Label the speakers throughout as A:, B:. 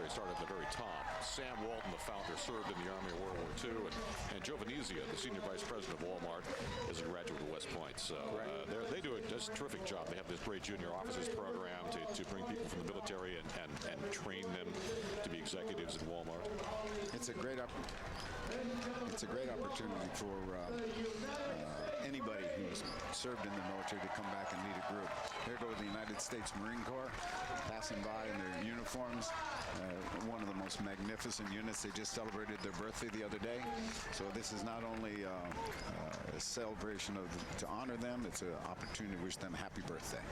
A: military started at the very top. Sam Walton, the founder, served in the Army of World War II, and Joe Venezia, the senior vice president of Walmart, is a graduate of West Point. So they do a terrific job. They have this great junior officers program to bring people from the military and train them to be executives at Walmart.
B: It's a great opportunity for anybody who's served in the military to come back and lead a group. Here go the United States Marine Corps passing by in their uniforms. One of the most magnificent units. They just celebrated their birthday the other day. So this is not only a celebration to honor them, it's an opportunity to wish them a happy birthday.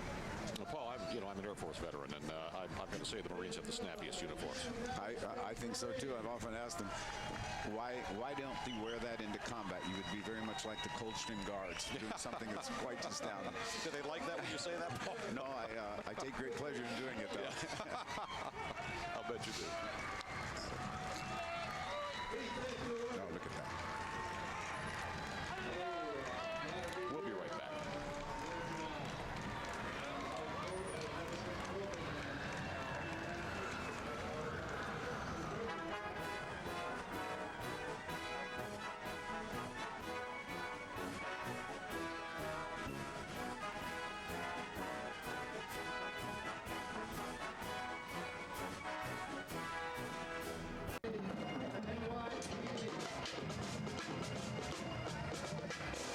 A: Well, Paul, I'm an Air Force veteran, and I'm going to say the Marines have the snappiest uniforms.
B: I think so too. I've often asked them, why don't they wear that into combat? You would be very much like the Coldstream Guards, doing something that's quite astounding.
A: Do they like that when you say that, Paul?
B: No, I take great pleasure in doing it, though.
A: Yeah. I'll bet you do.
B: Oh, look at that.
A: We'll be right back.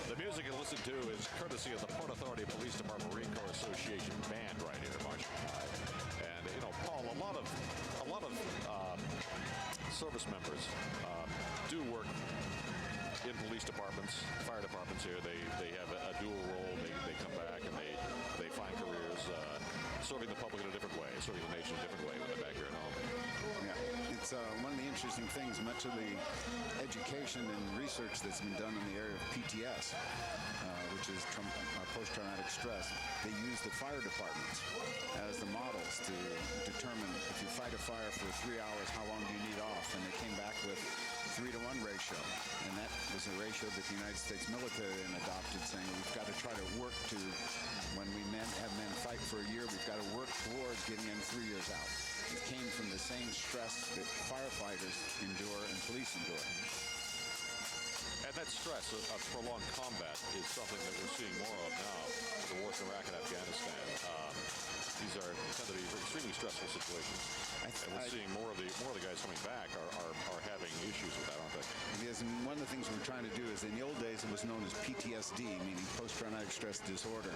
A: The music you listen to is courtesy of the Port Authority Police Department Marine Corps Association band right here, Marshall. And Paul, a lot of service members do work in police departments, fire departments here. They have a dual role. They come back and they find careers serving the public in a different way, serving the nation in a different way when they're back here at home.
B: Yeah, it's one of the interesting things. Much of the education and research that's been done in the area of PTS, which is post-traumatic stress, they use the fire departments as the models to determine if you fight a fire for 3 hours, how long do you need off? And they came back with 3-to-1 ratio, and that was a ratio that the United States military then adopted, saying we've got to try to work to, when we have men fight for a year, we've got to work towards getting them 3 years out. It came from the same stress that firefighters endure and police endure.
A: And that stress of prolonged combat is something that we're seeing more of now with the wars in Iraq and Afghanistan. These tend to be extremely stressful situations, and we're seeing more of the guys coming back are having issues with that, aren't they?
B: Yes, and one of the things we're trying to do is, in the old days, it was known as PTSD, meaning post-traumatic stress disorder.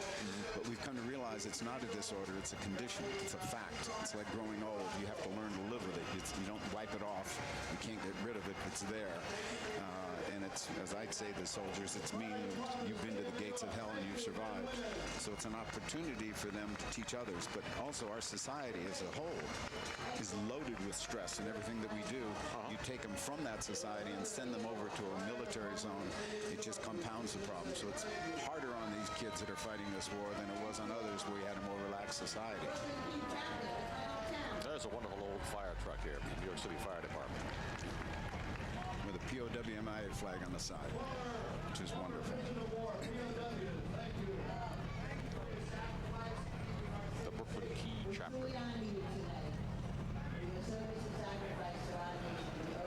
B: But we've come to realize it's not a disorder; it's a condition. It's a fact. It's like growing old. You have to learn to live with it. You don't wipe it off. You can't get rid of it. It's there. And it's, as I'd say to soldiers, it's meaning you've been to the gates of hell and you've survived. So it's an opportunity for them to teach others. But also our society as a whole is loaded with stress in everything that we do. You take them from that society and send them over to a military zone. It just compounds the problem. So it's harder on these kids that are fighting this war than it was on others where we had a more relaxed society.
A: There's a wonderful old fire truck here from the New York City Fire Department,
B: with a POWMI flag on the side, which is wonderful.
A: The Brooklyn Key chapter.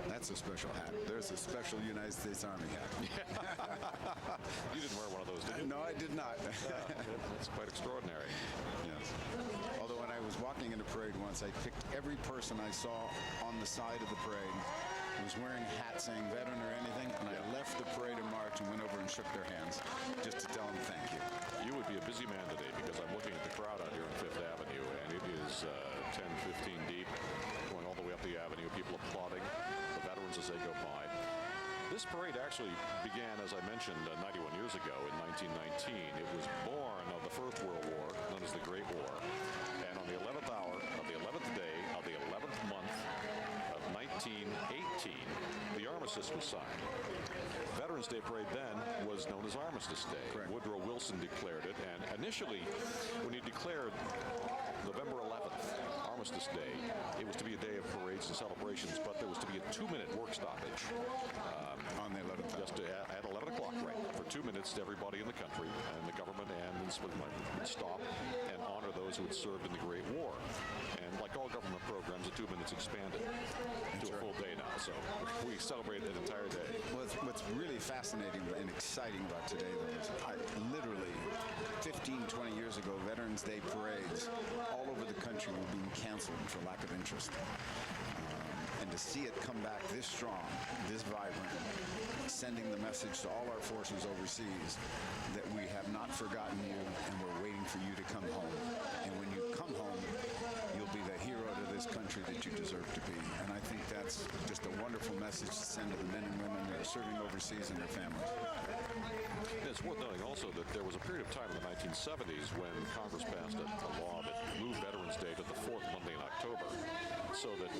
B: That's a special hat. There's a special United States Army hat.
A: You didn't wear one of those, did you?
B: No, I did not.
A: That's quite extraordinary.
B: Yes. Although when I was walking in the parade once, I picked every person I saw on the side of the parade who was wearing a hat saying veteran or anything, and I left the parade and march and went over and shook their hands just to tell them thank you.
A: You would be a busy man today, because I'm looking at the crowd out here on Fifth Avenue, and it is 10, 15 deep, going all the way up the avenue, people applauding the veterans as they go by. This parade actually began, as I mentioned, 91 years ago in 1919. It was born of the First World War, known as the Great War. And on the 11th hour of the 11th day of the 11th month of 1918, the armistice was signed. Veterans Day Parade then was known as Armistice Day.
B: Correct.
A: Woodrow Wilson declared it, and initially, when he declared November 11th, Armistice Day. It was to be a day of parades and celebrations, but there was to be a 2-minute work stoppage.
B: On the 11th hour.
A: Just at 11 o'clock, right? For 2 minutes, everybody in the country and the government and the civil would stop and honor those who had served in the Great War. And like all government programs, the 2 minutes expanded to a full day now. So we celebrated an entire day.
B: Well, what's really fascinating and exciting about today, though, is literally 15, 20 years ago, Veterans Day parades all over the country were being canceled for lack of interest. And to see it come back this strong, this vibrant, sending the message to all our forces overseas that we have not forgotten you and we're waiting for you to come home. And when you come home, you'll be the hero to this country that you deserve to be. And I think that's just a wonderful message to send to the men and women that are serving overseas and their families.
A: It's worth noting also that there was a period of time in the 1970s when Congress passed a law that moved Veterans Day to the 4th Monday in October so that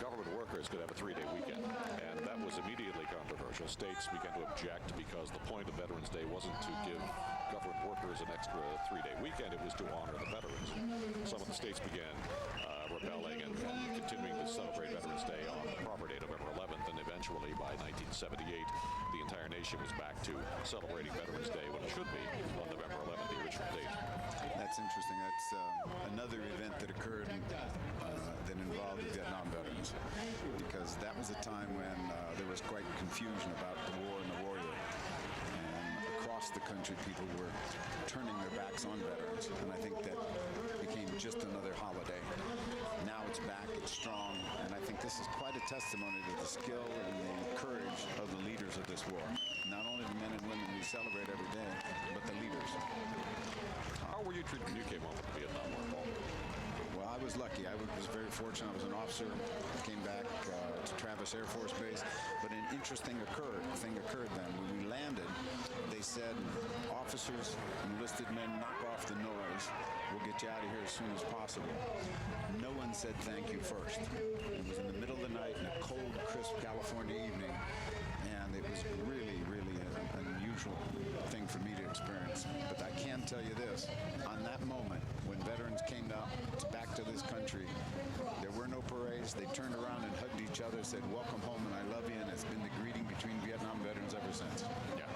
A: government workers could have a 3-day weekend. And that was immediately controversial. States began to object because the point of Veterans Day wasn't to give government workers an extra 3-day weekend. It was to honor the veterans. Some of the states began rebelling and continuing to celebrate Veterans Day on the proper day, November 11th. And eventually, by 1978, the entire nation was back to celebrating Veterans Day when it should be on November 11th, the original date.
B: That's interesting. That's another event that occurred that involved the Vietnam veterans, because that was a time when there was quite confusion about the war and the warrior. And across the country, people were turning their backs on veterans, and I think that became just another holiday. Now it's back, it's strong, and I think this is quite a testimony to the skill and the courage of the leaders of this war. Not only the men and women we celebrate every day, but the leaders.
A: How were you treated when you came home from the Vietnam War, Paul?
B: Well, I was lucky. I was very fortunate. I was an officer, came back to Travis Air Force Base, but an interesting thing occurred then. When we landed, they said, officers, enlisted men, knock off the noise. We'll get you out of here as soon as possible. No one said thank you first. It was in the middle of the night in a cold, crisp California evening, and it was really, really an unusual thing for me to experience. But I can tell you this, on that moment, when veterans came back to this country, there were no parades. They turned around and hugged each other, said, welcome home and I love you, and it's been the greeting between Vietnam veterans ever since.
A: Yeah.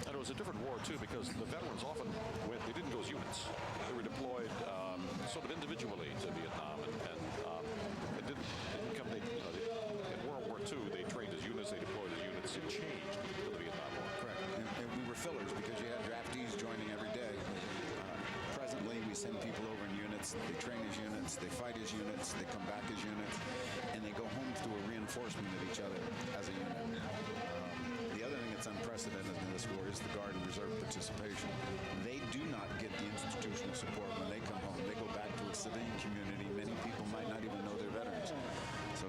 A: And it was a different war, too, because the veterans often they didn't go as units. They were deployed sort of individually to Vietnam, and it didn't come, in World War II, they trained as units, they deployed as units. It changed for the Vietnam War.
B: Correct. And we were fillers because you had draftees joining every day. Presently, we send people over in units. They train as units, they fight as units, they come back as units, and they go home through a reinforcement of each other as a unit. The other thing that's unprecedented in this war is the Guard and Reserve participation. They do not get the institutional support when they come home. They go back to a civilian community. Many people might not even know they're veterans. So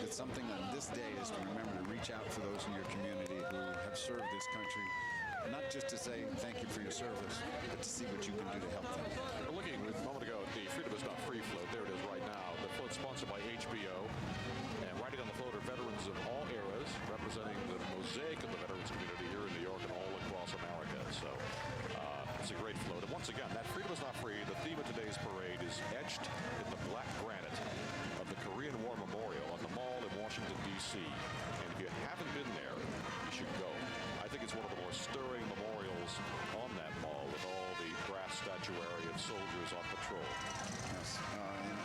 B: it's something on this day is to remember to reach out for those in your community who have served this country. Not just to say thank you for your service, but to see what you can do to help them.
A: We're looking a moment ago at the Freedom is Not Free float. There it is right now. The float sponsored by HBO. And riding on the float are veterans of all eras, representing the mosaic of the veterans community here in New York and all across America. So it's a great float. And once again, that Freedom is Not Free, the theme of today's parade is etched in the black granite of the Korean War Memorial on the Mall in Washington, D.C. And if you haven't been there, you should go. I think it's one of the more stirring memorials on that mall with all the brass statuary of soldiers on patrol.
B: Yes,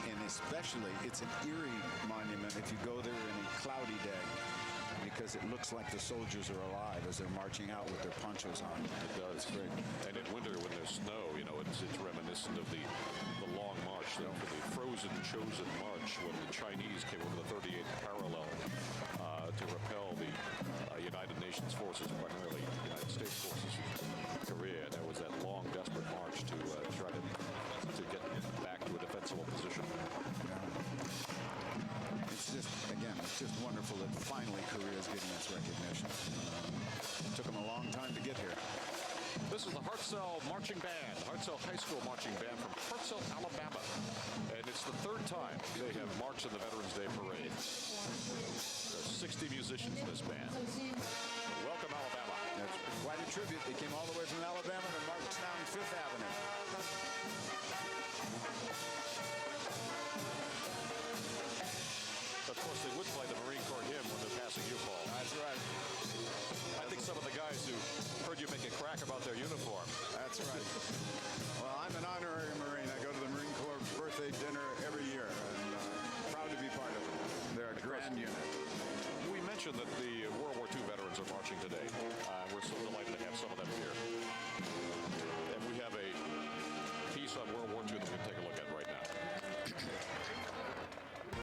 B: and especially it's an eerie monument if you go there in a cloudy day, because it looks like the soldiers are alive as they're marching out with their ponchos on.
A: It does.
B: It's great.
A: And in winter when there's snow, it's reminiscent of the long march, the frozen chosen march when the Chinese came over the 38th parallel to repel the United Nations forces, primarily United States forces in Korea. And there was that long, desperate march to try to get back to a defensible position. It's just
B: wonderful that finally Korea is getting its recognition. It took them a long time to get here.
A: This is the Hartzell Marching Band, the Hartzell High School Marching Band from Hartzell, Alabama. And it's the third time they have marched in the Veterans Day Parade. There's 60 musicians in this band. Welcome, Alabama.
B: That's quite a tribute. They came all the way from Alabama to march down Fifth Avenue.